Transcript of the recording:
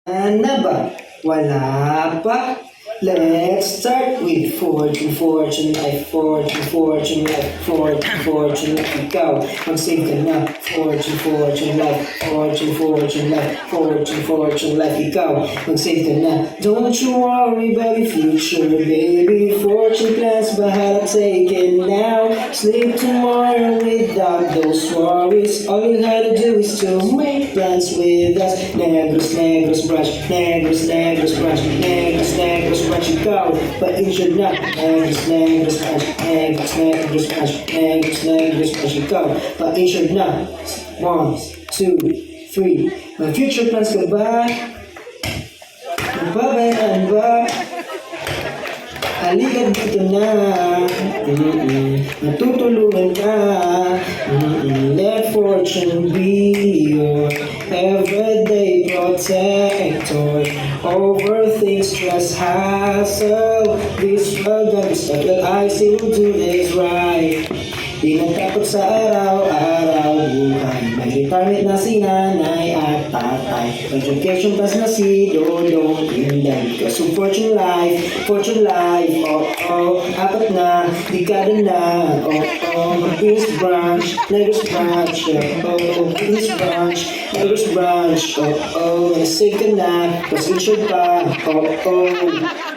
Na ba? Wala pa? Let's start with fortune, fortune life, fortune, fortune life, fortune, fortune life. Ikaw, mag-save ka na. Fortune, fortune life, fortune, fortune life, fortune, fortune life. Ikaw, mag-save ka na. Don't you worry about the future, baby. Fortune plans, bahala take it now. Sleep tomorrow without those worries. All you gotta do is to make plans with us. Negros, negros, brush, negros, negros, brush, negros, negros, brush. Ikaw, pa-insured na. Negros, negros, brush, negros, negros, brush, negros, negros, brush. Ikaw, pa-insured na. 1, 2, 3. May future plans ka ba? Napabayaan ba? Halika dito na. Matutulungan ka. Let fortune be your everyday protector. Overthink, stress, hassle. This world got this stuff that I still do is right. Di natakot sa araw-araw buhay. May retirement na si nanay at tatay. Education plus na si Dodong Inday. Kaso fortune life, oh oh. Apat na, dekada na, oh oh. Queen's branch, Negros branch, oh oh. Queen's branch, Negros branch, oh oh. Nasave ka na, mas insured pa, oh oh.